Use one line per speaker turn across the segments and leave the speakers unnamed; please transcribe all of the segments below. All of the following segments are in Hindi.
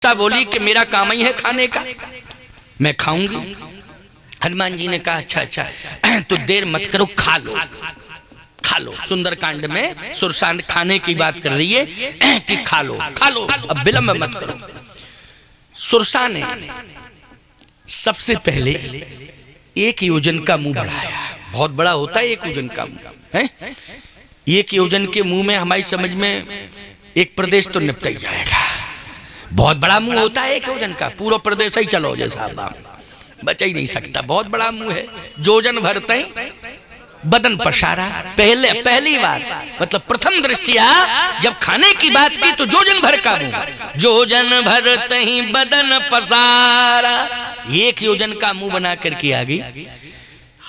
सा बोली कि मेरा काम ही है खाने का, मैं खाऊंगी। हनुमान जी ने कहा अच्छा अच्छा तो देर मत करो, खा लो खा लो। सुंदरकांड में सुरसा खाने की बात कर रही है कि खा लो खा लो, अब विलंब मत करो। सुरसा ने सबसे पहले 1 योजन का मुंह बढ़ाया। बहुत बड़ा होता है 1 योजन का मुंह है। 1 योजन के मुंह में हमारी समझ में एक प्रदेश तो निपट ही जाएगा। बहुत बड़ा मुंह होता है 1 योजन का, पूरा प्रदेश ही चलो जैसा बचा ही नहीं सकता। बहुत बड़ा मुंह है। जोजन भरते बदन पसारा। पहली बार मतलब प्रथम दृष्टिया जब खाने की बात की तो जोजन भर का मुंह, जोजन भरते ही बदन पसारा, 1 योजन का मुंह बना करके आ गई।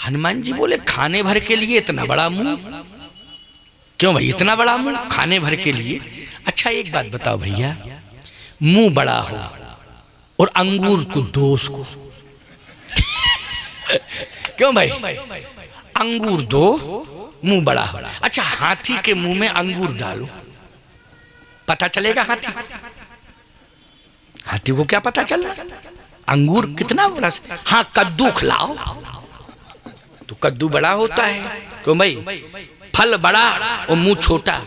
हनुमान जी बोले खाने भर के लिए इतना बड़ा मुंह क्यों भाई, इतना बड़ा मुंह खाने भर के लिए? अच्छा एक बात बताओ भैया, मुंह बड़ा हो और अंगूर को दोष को क्यों भाई? अंगूर दो, मुंह बड़ा हो। अच्छा हाथी के मुंह में अंगूर डालो, पता चलेगा हाथी? हाथी को क्या पता चल रहा अंगूर कितना बड़ा? हाँ कद्दू खिलाओ तो कद्दू बड़ा होता है। क्यों भाई? फल बड़ा और मुंह छोटा,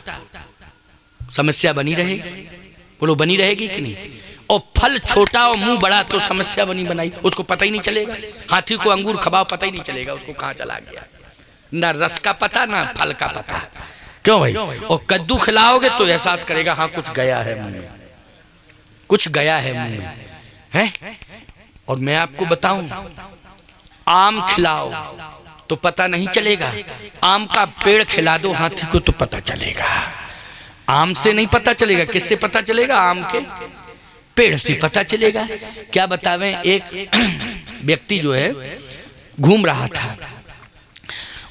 समस्या बनी रहेगी। बोलो बनी रहेगी कि नहीं? और फल छोटा और मुंह बड़ा तो समस्या बनी बनाई, उसको पता ही नहीं चलेगा। हाथी को अंगूर खबाओ पता ही नहीं चलेगा उसको कहाँ चला गया, ना रस का पता ना फल का पता। क्यों भाई? और कद्दू खिलाओगे तो एहसास करेगा हाँ कुछ गया है मुंह में, कुछ गया है मुंह में है। और मैं आपको बताऊं, आम खिलाओ तो पता नहीं चलेगा, आम का पेड़ खिला दो हाथी को तो पता चलेगा। आम से नहीं पता चलेगा, किससे पता चलेगा? आम के पेड़ से पता चलेगा। क्या बतावें, एक व्यक्ति जो है घूम रहा था,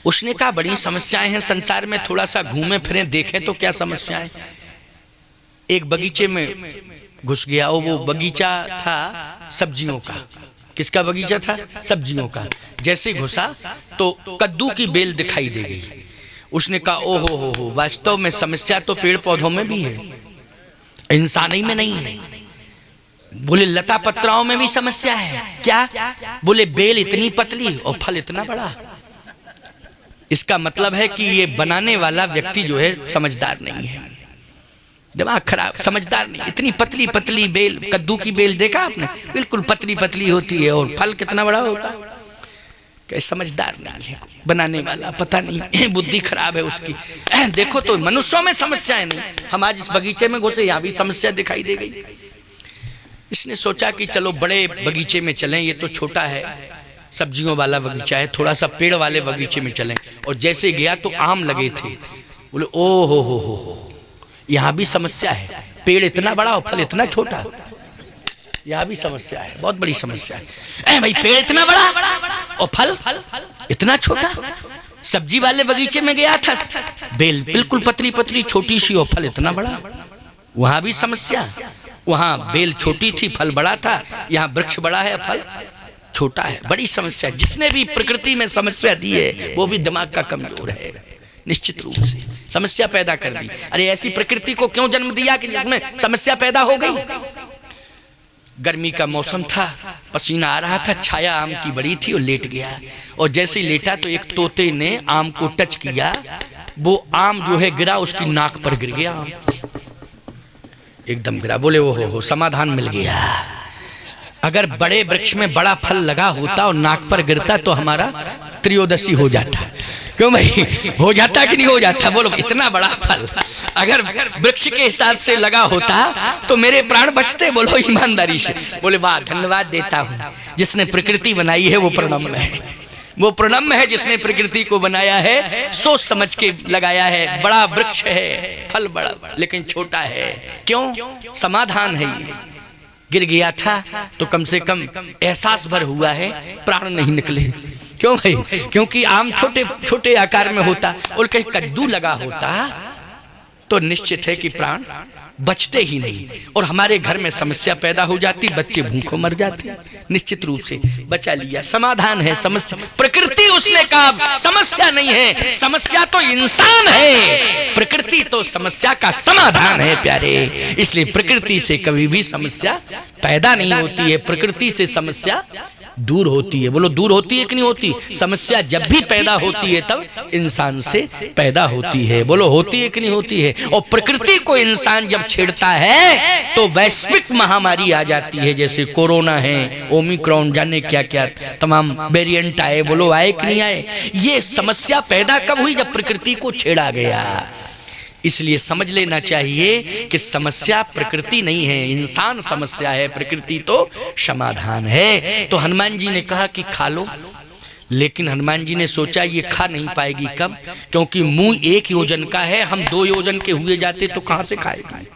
उसने कहा बड़ी समस्याएं हैं संसार में, थोड़ा सा घूमे फिरें देखें तो क्या समस्याएं। एक बगीचे में घुस गया और वो बगीचा था सब्जियों का। किसका बगीचा था? सब्जियों का। जैसे घुसा तो कद्दू की बेल दिखाई दे गई। उसने कहा ओहो हो, वास्तव में समस्या तो पेड़ पौधों में भी है, इंसान ही में नहीं है। बोले लता पत्राओं में भी समस्या है। क्या? बोले बेल इतनी पतली और फल इतना बड़ा। इसका मतलब है कि ये बनाने वाला व्यक्ति जो है समझदार नहीं है, दिमाग खराब, समझदार नहीं। इतनी पतली पतली बेल, कद्दू की बेल देखा आपने? बिल्कुल पतली पतली होती है और फल कितना बड़ा होता है। क्या समझदार नहीं है बनाने वाला, पता नहीं बुद्धि खराब है उसकी। देखो तो मनुष्यों में समस्याएं नहीं, हम आज इस बगीचे में घुसे यहाँ भी समस्या दिखाई दे गई। इसने सोचा कि चलो बड़े बगीचे में चलें, ये तो छोटा है सब्जियों वाला बगीचा है, थोड़ा सा पेड़ वाले बगीचे में चलें। और जैसे गया तो आम लगे थे। बोले ओ हो यहाँ भी समस्या है, पेड़ इतना बड़ा और फल इतना छोटा, यहाँ भी समस्या है, बहुत बड़ी समस्या है। भाई पेड़ इतना बड़ा और फल इतना छोटा। सब्जी वाले बगीचे में गया था, बेल बिल्कुल पतली पतली छोटी सी और फल इतना बड़ा, वहां भी समस्या। वहां बेल छोटी थी फल बड़ा था, यहाँ वृक्ष बड़ा है फल छोटा है, बड़ी समस्या। जिसने भी प्रकृति में समस्या दी है वो भी दिमाग का कमजोर है, निश्चित रूप से समस्या पैदा कर दी। अरे ऐसी प्रकृति को क्यों जन्म दिया कि जिसमें समस्या पैदा हो गई? गर्मी का मौसम था, पसीना आ रहा था, छाया आम की बड़ी थी और लेट गया। और जैसे ही लेटा तो एक तोते ने आम को टच किया, वो आम जो है गिरा, उसकी नाक पर गिर गया, आम एकदम गिरा। बोले वो हो समाधान मिल गया। अगर बड़े वृक्ष में बड़ा फल लगा होता और नाक पर गिरता तो हमारा त्रयोदशी हो जाता। क्यों भाई? हो जाता कि नहीं हो जाता? बोलो इतना बड़ा फल अगर वृक्ष के हिसाब से लगा होता तो मेरे प्राण बचते। बोलो ईमानदारी से। बोले वाह, धन्यवाद देता हूँ, जिसने प्रकृति बनाई है वो प्रणम्य है, वो प्रणम्य है जिसने प्रकृति को बनाया है, सोच समझ के लगाया है। बड़ा वृक्ष है, फल बड़ा लेकिन छोटा है। क्यों? समाधान है। ये गिर गया था तो कम से कम एहसास भर हुआ है, प्राण नहीं निकले। क्यों भाई? क्योंकि आम छोटे छोटे आकार में होता और कहीं कद्दू लगा होता तो निश्चित है कि प्राण बचते ही नहीं, और हमारे घर में समस्या पैदा हो जाती, बच्चे भूखों मर जाते। निश्चित रूप से बचा लिया, समाधान है समस्या। प्रकृति उसने कहा समस्या नहीं है, समस्या तो इंसान है, प्रकृति तो समस्या का समाधान है प्यारे। इसलिए प्रकृति से कभी भी समस्या पैदा नहीं होती है, प्रकृति से समस्या दूर होती है। बोलो दूर होती है कि नहीं होती? समस्या जब भी पैदा होती है तब इंसान से पैदा होती है। बोलो होती है कि नहीं होती है? और प्रकृति को इंसान जब छेड़ता है तो वैश्विक महामारी आ जाती है, जैसे कोरोना है, ओमिक्रॉन, जाने क्या क्या तमाम वेरिएंट आए। बोलो आए कि नहीं आए? ये समस्या पैदा कब हुई? जब प्रकृति को छेड़ा गया। इसलिए समझ लेना चाहिए कि समस्या प्रकृति नहीं है, इंसान समस्या है, प्रकृति तो समाधान है। तो हनुमान जी ने कहा कि खा लो, लेकिन हनुमान जी ने सोचा ये खा नहीं पाएगी। कब? क्योंकि मुंह 1 योजन का है, हम 2 योजन के हुए जाते तो कहां से खाएगी?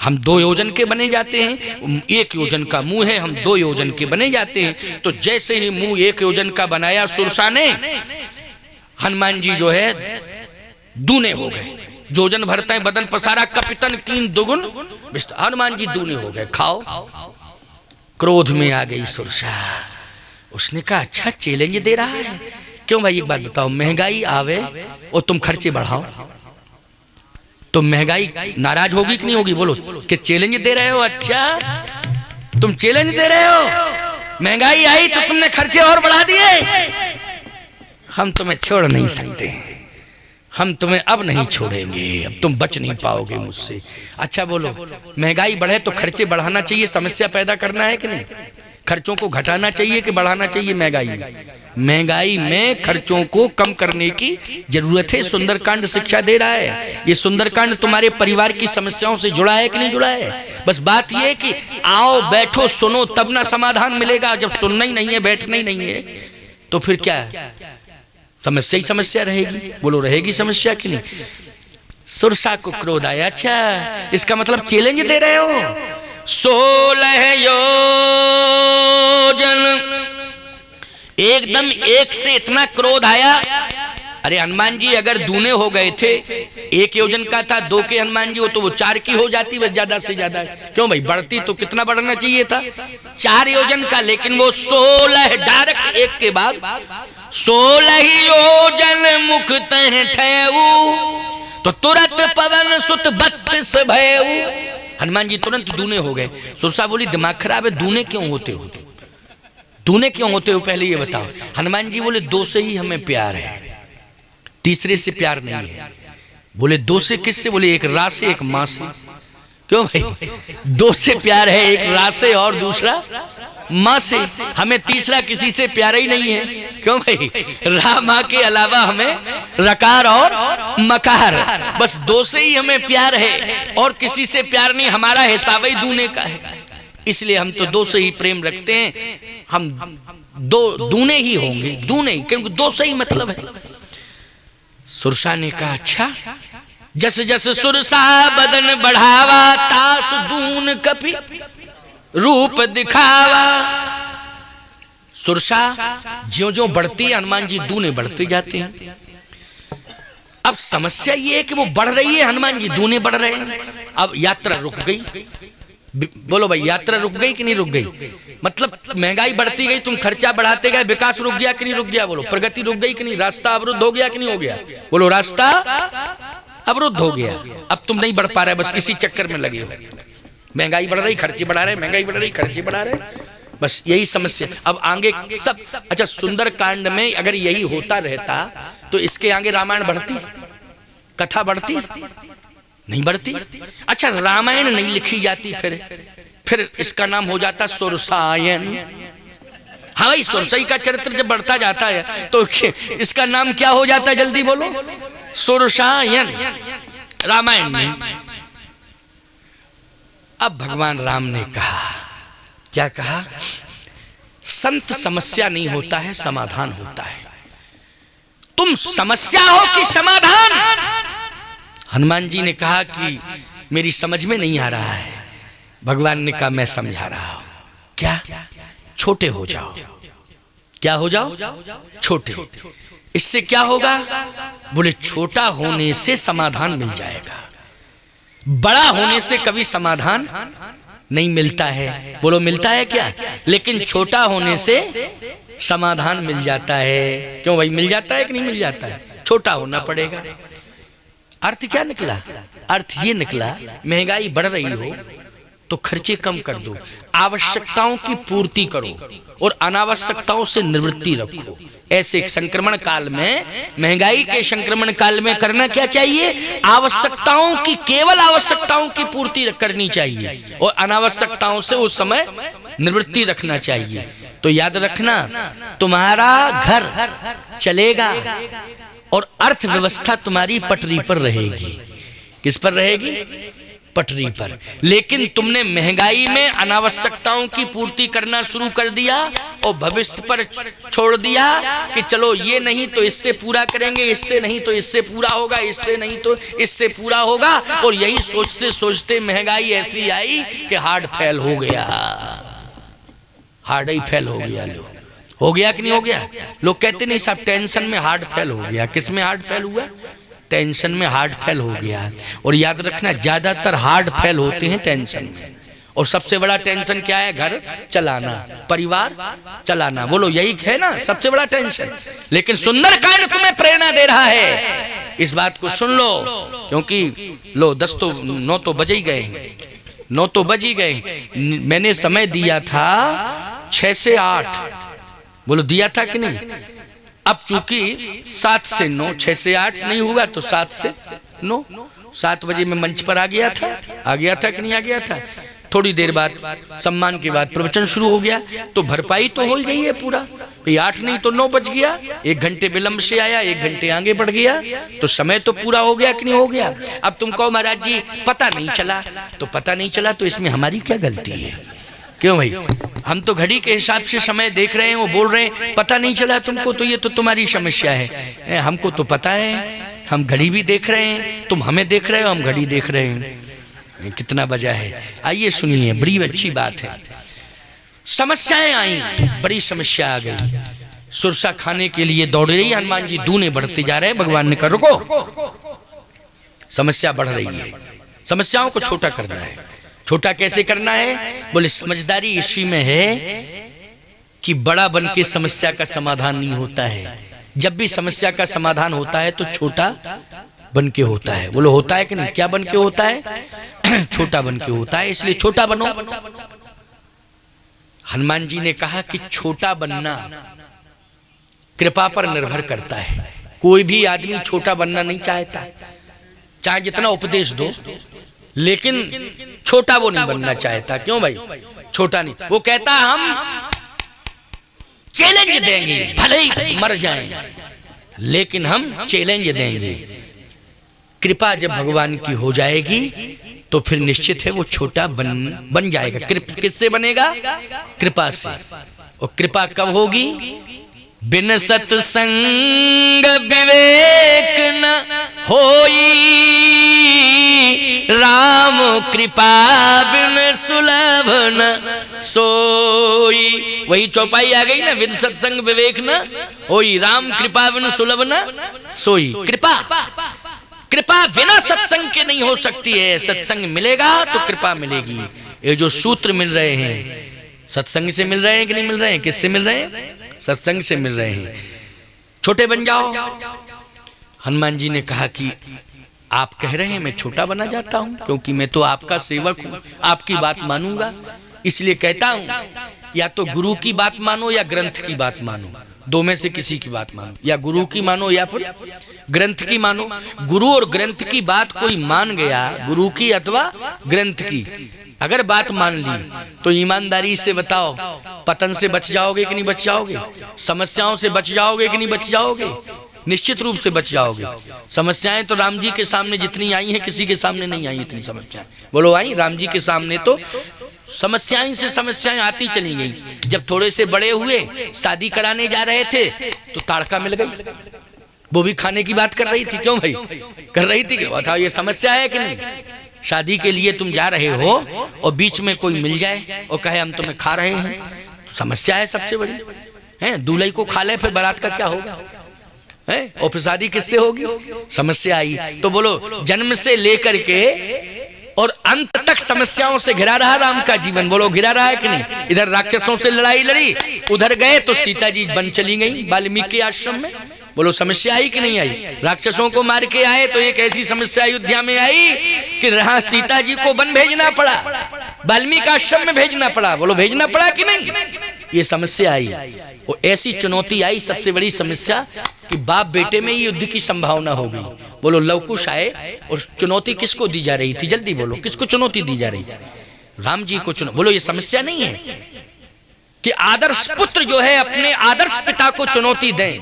हम 2 योजन के बने जाते हैं, 1 योजन का मुंह है, हम 2 योजन के बने जाते हैं। तो जैसे ही मुंह 1 योजन का बनाया सुरसा ने, हनुमान जी जो है दूने हो गए। जोजन भरते हैं बदन पसारा, कपितन कीन दुगुन विस्तार। हनुमान जी दूने हो गए। खाओ। क्रोध में आ गई सुरसा। उसने कहा अच्छा चैलेंज दे रहा है। क्यों भाई? एक बात बताओ, महंगाई आवे और तुम खर्चे बढ़ाओ तो महंगाई नाराज होगी कि नहीं होगी? बोलो कि चैलेंज दे रहे हो? अच्छा तुम चैलेंज दे रहे हो, महंगाई आई तो तुमने खर्चे और बढ़ा दिए। हम तुम्हें छोड़ नहीं सकते, हम तुम्हें अब नहीं छोड़ेंगे, अब तुम बच नहीं पाओगे मुझसे। अच्छा बोलो, महंगाई बढ़े तो खर्चे बढ़ाना चाहिए, समस्या पैदा करना है कि नहीं? खर्चों को घटाना चाहिए कि बढ़ाना चाहिए? महंगाई में खर्चों को कम करने की जरूरत है। सुंदरकांड शिक्षा दे रहा है। ये सुंदरकांड तुम्हारे परिवार की समस्याओं से जुड़ा है कि नहीं जुड़ा है? बस बात ये है कि आओ बैठो सुनो, तब ना समाधान मिलेगा। जब सुनना ही नहीं है, बैठना ही नहीं है, तो फिर क्या है? समस्या ही समस्या रहेगी। बोलो रहेगी समस्या कि नहीं? सुरसा को क्रोध आया। अच्छा इसका मतलब चैलेंज दे रहे हो? 16 योजन, एकदम एक से इतना क्रोध आया। अरे हनुमान जी अगर दूने हो गए थे, 1 योजन का था, 2 के हनुमान जी हो तो वो 4 की हो जाती बस, ज्यादा से ज्यादा। क्यों भाई? बढ़ती तो कितना बढ़ना चाहिए था? 4 योजन का, लेकिन वो 16 डायरेक्ट एक के बाद 16 योजन मुख तह ठेऊ, तो तुरंत पवन सुत 32 भयऊ। हनुमान जी तुरंत दूने हो गए। सुरसा बोली दिमाग खराब है, दूने क्यों होते हो? दूने क्यों होते हो पहले ये बताओ। हनुमान जी बोले 2 से ही हमें प्यार है, तीसरे से प्यार नहीं है। बोले 2 से किससे? बोले एक रा से एक माँ से। क्यों भाई? 2 से प्यार है, एक रा से और दूसरा माँ से। हमें तीसरा किसी से प्यार ही नहीं है। क्यों भाई? रा माँ के अलावा हमें रकार और मकार, बस 2 से ही हमें प्यार है और किसी से प्यार नहीं। हमारा हिसाब ही दूने का है, इसलिए हम तो 2 से ही प्रेम रखते हैं। हम 2 दूने ही होंगे, दूने ही, क्योंकि 2 से ही मतलब है। सुरसा ने कहा अच्छा। जस जस सुरसा बदन बढ़ावा, तास दून कपि रूप दिखावा। सुरसा ज्यों ज्यों बढ़ती है, हनुमान जी दूने बढ़ते जाते हैं। अब समस्या ये है कि वो बढ़ रही है, हनुमान जी दूने बढ़ रहे हैं। अब यात्रा रुक गई। बोलो भाई, यात्रा रुक गई कि नहीं रुक गई? मतलब महंगाई बढ़ती गई, तुम खर्चा बढ़ाते गए, विकास रुक गया कि नहीं रुक गया? बोलो प्रगति रुक गई कि नहीं? रास्ता अवरुद्ध हो गया कि नहीं हो गया? बोलो रास्ता अवरुद्ध हो गया। अब तुम नहीं बढ़ पा रहे, बस इसी चक्कर में लगे हो। महंगाई बढ़ रही, खर्चे बढ़ा रहे, महंगाई बढ़ रही, खर्चे बढ़ा रहे, बस यही समस्या। अब आगे सब अच्छा, सुंदरकांड में अगर यही होता रहता तो इसके आगे रामायण बढ़ती, कथा बढ़ती नहीं बढ़ती। अच्छा रामायण नहीं लिखी जाती, फिर इसका नाम हो जाता सुरसायन। हाँ भाई, सुरसई का चरित्र जब बढ़ता जाता है तो इसका नाम क्या हो जाता है? जल्दी बोलो। सुरसायन, रामायण नहीं। अब भगवान राम ने कहा, क्या कहा? संत समस्या नहीं होता है, समाधान होता है। तुम समस्या हो कि समाधान? हनुमान जी ने कहा कि मेरी समझ में नहीं आ रहा है। भगवान ने कहा मैं समझा रहा हूं। क्या? छोटे हो जाओ। क्या हो जाओ? छोटे। इससे क्या होगा? बोले छोटा होने से समाधान मिल जाएगा। बड़ा होने से कभी समाधान नहीं मिलता है। बोलो मिलता है क्या? लेकिन छोटा होने से समाधान मिल जाता है। क्यों भाई, मिल जाता है कि नहीं मिल जाता है? छोटा होना पड़ेगा। अर्थ क्या निकला? अर्थ ये निकला, महंगाई बढ़ रही हो तो खर्चे कम कर दो, आवश्यकताओं की पूर्ति करो और अनावश्यकताओं से निवृत्ति रखो। ऐसे संक्रमण काल में, महंगाई के संक्रमण काल में करना क्या चाहिए? आवश्यकताओं की, केवल आवश्यकताओं की पूर्ति करनी चाहिए और अनावश्यकताओं से उस समय निवृत्ति रखना चाहिए। तो याद रखना, तुम्हारा घर चलेगा और अर्थव्यवस्था तुम्हारी पटरी पर रहेगी। किस पर रहेगी? पटरी पर। लेकिन तुमने महंगाई में अनावश्यकताओं की पूर्ति करना शुरू कर दिया और भविष्य पर छोड़ दिया कि चलो ये नहीं तो इससे पूरा करेंगे, इससे नहीं तो इससे पूरा होगा, इससे नहीं तो इससे पूरा होगा, और यही सोचते सोचते महंगाई ऐसी आई कि हार्ट फेल हो गया। हार्ट ही फेल हो गया। लो, हो गया कि नहीं हो गया? लोग कहते नहीं साहब टेंशन में हार्ट फेल हो गया। किस में हार्ट फेल हुआ? टेंशन में हार्ट फेल हो गया। और याद रखना, ज्यादातर हार्ट फेल होते हैं टेंशन में। और सबसे बड़ा टेंशन क्या है? घर चलाना, परिवार चलाना। बोलो यही है ना सबसे बड़ा टेंशन। लेकिन सुंदरकांड तुम्हें प्रेरणा दे रहा है, इस बात को सुन लो, क्योंकि लो 9 तो बज ही गए, 9 तो बज ही गए। मैंने समय दिया था 6 से 8। बोलो दिया था कि नहीं? अब चूंकि 7 से 9, 6 से 8 नहीं हुआ तो 7 से 9, 7 बजे मैं मंच पर आ गया था कि नहीं आ गया था? थोड़ी देर बाद सम्मान के बाद प्रवचन शुरू हो गया, तो भरपाई तो हो ही गई है पूरा। 8 नहीं तो 9 बज गया, 1 घंटे विलंब से आया, 1 घंटे आगे बढ़ गया, तो समय तो पूरा हो गया कि नहीं हो गया? अब तुम कहो महाराज जी पता नहीं चला, तो पता नहीं चला तो इसमें हमारी क्या गलती है? क्यों भाई, हम तो घड़ी के हिसाब से समय देख रहे हैं, वो बोल रहे हैं पता नहीं चला तुमको, तो ये तो तुम्हारी समस्या है। हमको तो पता है, हम घड़ी भी देख रहे हैं, तुम हमें देख रहे हो, हम घड़ी देख रहे हैं कितना बजा है। आइए सुनिए, बड़ी अच्छी बात है। समस्याएं आई, बड़ी समस्या आ गई। सुरसा खाने के लिए दौड़ रही हनुमान जी, दूने बढ़ते जा रहे हैं। भगवान ने कहा रुको, समस्या बढ़ रही है, समस्याओं को छोटा करना है। छोटा कैसे करना है? बोले समझदारी इसी में है कि बड़ा बन के समस्या का समाधान नहीं होता है। जब भी समस्या का समाधान होता है तो छोटा बन के होता है। बोलो होता है कि नहीं? क्या बन के होता है? छोटा बन के होता है। इसलिए छोटा बनो। हनुमान जी ने कहा कि छोटा बनना कृपा पर निर्भर करता है। कोई भी आदमी छोटा बनना नहीं चाहता, चाहे जितना उपदेश दो, लेकिन छोटा वो नहीं बनना चाहता। क्यों भाई? छोटा नहीं, वो कहता हम चैलेंज देंगे, भले ही मर जाएं, लेकिन हम चैलेंज देंगे। कृपा जब भगवान की हो जाएगी तो फिर निश्चित है वो छोटा बन जाएगा। किससे बनेगा? कृपा से। और कृपा कब होगी? बिन सत्संग विवेक न होई, राम कृपा बिन सुलभ न सोई। वही चौपाई आ गई ना, बिन सत्संग विवेक न होई, राम कृपा बिन सुलभ न सोई। कृपा बिना सत्संग के नहीं हो सकती है। सत्संग मिलेगा तो कृपा मिलेगी। ये जो सूत्र मिल रहे हैं, सत्संग से मिल रहे हैं कि नहीं मिल रहे हैं? किससे मिल रहे हैं? सत्संग से मिल रहे हैं। छोटे बन जाओ। हनुमान जी ने कहा कि आप कह रहे हैं मैं छोटा बना जाता हूं, क्योंकि मैं तो आपका सेवक हूं, आपकी बात मानूंगा। इसलिए कहता हूं या तो गुरु की बात मानो या ग्रंथ की बात मानो, दो में से किसी की बात मानो। या गुरु की मानो या फिर ग्रंथ की मानो। गुरु और ग्रंथ की बात कोई मान गया, गुरु की अथवा ग्रंथ की अगर बात मान ली, तो ईमानदारी से बताओ पतन से बच जाओगे कि नहीं बच जाओगे? समस्याओं से बच जाओगे कि नहीं बच जाओगे? निश्चित रूप से बच जाओगे। समस्याएं तो राम जी के सामने जितनी आई हैं, किसी के सामने नहीं आई इतनी समस्याएं। बोलो आई? राम जी के सामने तो समस्याएं से समस्याएं आती चली गई। जब थोड़े से बड़े हुए, शादी कराने जा रहे थे तो ताड़का मिल गई। वो भी खाने की बात कर रही थी। क्यों भाई? कर रही थी। बताओ ये समस्या है कि नहीं? शादी के लिए तुम जा रहे हो और बीच में कोई मिल जाए और कहे हम तुम्हें खा रहे हैं, तो समस्या है सबसे बड़ी। है दूल्हे को खा ले, फिर बारात का क्या होगा? है और फिर शादी किससे होगी? समस्या आई। तो बोलो जन्म से लेकर के और अंत तक समस्याओं से घिरा रहा राम का जीवन। बोलो घिरा रहा है कि नहीं? इधर राक्षसों से लड़ाई लड़ी, उधर गए तो सीता जी बन चली गई वाल्मीकि आश्रम में। बोलो समस्या आई कि नहीं आई? राक्षसों को मार के आए तो एक ऐसी समस्या अयोध्या में आई कि रहा सीता जी को वन भेजना पड़ा, वाल्मीकि आश्रम में भेजना पड़ा। बोलो भेजना पड़ा कि नहीं? ये समस्या आई। और ऐसी चुनौती आई, सबसे बड़ी समस्या कि बाप बेटे में युद्ध की संभावना हो गई। बोलो लवकुश आए और चुनौती किसको दी जा रही थी? जल्दी बोलो, किसको चुनौती दी जा रही? राम जी को चुनौती। बोलो ये समस्या नहीं है कि आदर्श पुत्र जो है अपने आदर्श पिता को चुनौती दें।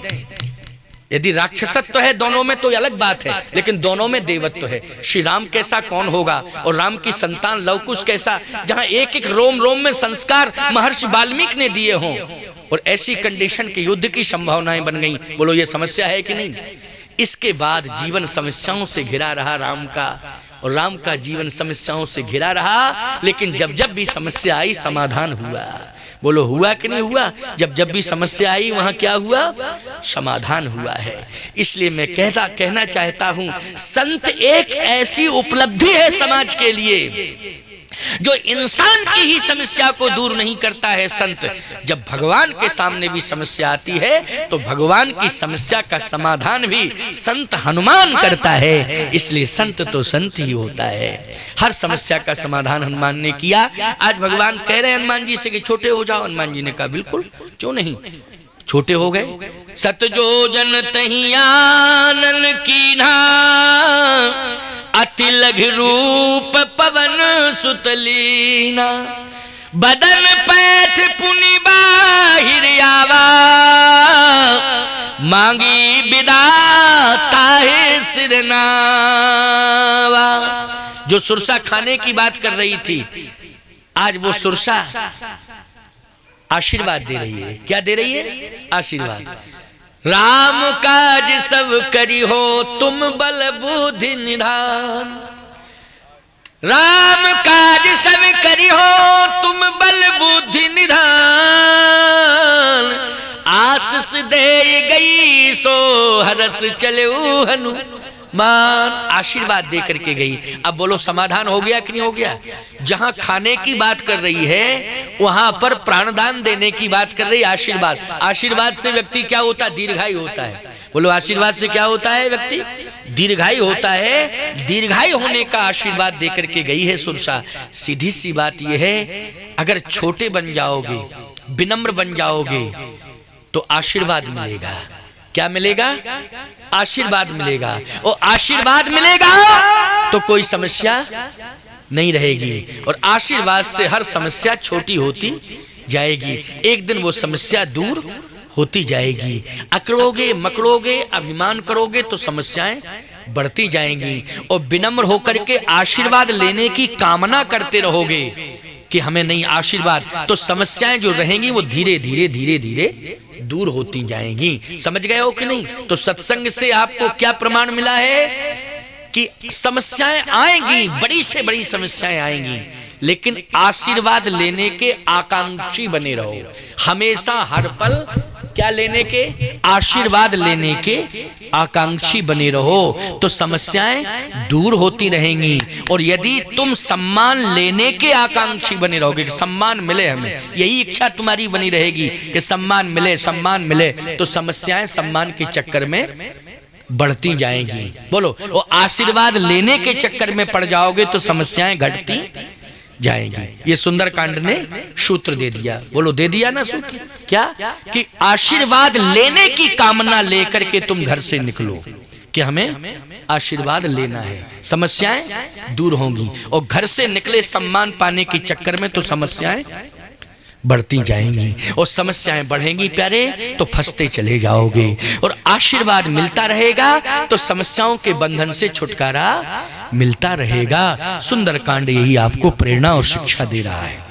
यदि राक्षसत्व है दोनों में तो अलग बात है, लेकिन दोनों में देवत्व है। श्री राम कैसा कौन होगा और राम की संतान लवकुश कैसा, जहां एक एक रोम रोम में संस्कार महर्षि वाल्मीकि ने दिए हों, और ऐसी कंडीशन के युद्ध की संभावनाएं बन गई। बोलो ये समस्या है कि नहीं? इसके बाद जीवन समस्याओं से घिरा रहा राम का, और राम का जीवन समस्याओं से घिरा रहा, लेकिन जब जब भी समस्या आई समाधान हुआ। बोलो हुआ कि नहीं हुआ? जब जब भी समस्या आई वहां क्या हुआ? समाधान हुआ है। इसलिए मैं कहना चाहता हूं, संत एक ऐसी उपलब्धि है समाज के लिए जो इंसान की ही समस्या को दूर नहीं करता है। संत जब भगवान के सामने भी समस्या आती है तो भगवान की समस्या का समाधान भी संत हनुमान करता है। इसलिए संत तो संत ही होता है। हर समस्या का समाधान हनुमान ने किया। आज भगवान कह रहे हैं हनुमान जी से कि छोटे हो जाओ। हनुमान जी ने कहा बिल्कुल, क्यों नहीं, छोटे हो गए। सत जो जन तही आनन कीन्हा, अति लघु रूप पवन सुतलीना। बदन पैठ पुनि बाहिर आवा, मांगी विदा ताहे सिरनावा। जो सुरसा खाने की बात कर रही थी, आज वो सुरसा आशीर्वाद दे रही है। क्या दे रही है? आशीर्वाद। राम काज सब करी हो तुम बल बुद्धि निधान। राम काज सब करी हो तुम बल बुद्धि निधान। आशीष दे गई सो हरस चले हनुमान। आशीर्वाद दे करके गई। अब बोलो समाधान हो गया कि नहीं हो गया? जहां खाने की बात कर रही है वहां पर प्राणदान देने की बात कर रही है। आशीर्वाद, आशीर्वाद से व्यक्ति क्या होता है? दीर्घायु होता है। बोलो आशीर्वाद से क्या होता है? व्यक्ति दीर्घायु होता है। दीर्घायु होने का आशीर्वाद दे करके गई है सुरसा। सीधी सी बात यह है, अगर छोटे बन जाओगे, विनम्र बन जाओगे तो आशीर्वाद मिलेगा। क्या मिलेगा? आशीर्वाद मिलेगा। और आशीर्वाद मिलेगा तो कोई समस्या नहीं रहेगी, और आशीर्वाद से हर समस्या छोटी होती जाएगी। एक दिन वो समस्या दूर होती जाएगी। अकड़ोगे मकड़ोगे, अभिमान करोगे तो समस्याएं बढ़ती जाएंगी। और विनम्र होकर के आशीर्वाद लेने की कामना करते रहोगे कि हमें नहीं आशीर्वाद, तो समस्याएं जो रहेंगी वो धीरे धीरे धीरे धीरे दूर होती जाएंगी। समझ गए हो कि नहीं? तो सत्संग से आपको क्या प्रमाण मिला है कि समस्याएं आएंगी, बड़ी से बड़ी समस्याएं आएंगी, लेकिन आशीर्वाद लेने के आकांक्षी बने रहो। हमेशा हर पल क्या लेने के? आशीर्वाद लेने के आकांक्षी बने रहो तो समस्याएं दूर होती रहेंगी। और यदि तुम सम्मान लेने के आकांक्षी बने रहोगे कि सम्मान मिले हमें, यही इच्छा तुम्हारी बनी रहेगी कि सम्मान मिले, सम्मान मिले, तो समस्याएं सम्मान के चक्कर में बढ़ती जाएंगी। बोलो, वो आशीर्वाद लेने के चक्कर में पड़ जाओगे तो समस्याएं घटती जाएंगी। ये सुंदरकांड ने सूत्र दे दिया। बोलो दे दिया ना सूत्र? क्या कि आशीर्वाद लेने की कामना लेकर के तुम घर से निकलो कि हमें आशीर्वाद लेना है, समस्याएं दूर होंगी। और घर से निकले सम्मान पाने के चक्कर में तो समस्याएं बढ़ती जाएंगी, और समस्याएं बढ़ेंगी प्यारे तो फंसते चले जाओगे। और आशीर्वाद मिलता रहेगा तो समस्याओं के बंधन से छुटकारा मिलता रहेगा। सुंदरकांड यही आपको प्रेरणा और शिक्षा दे रहा है।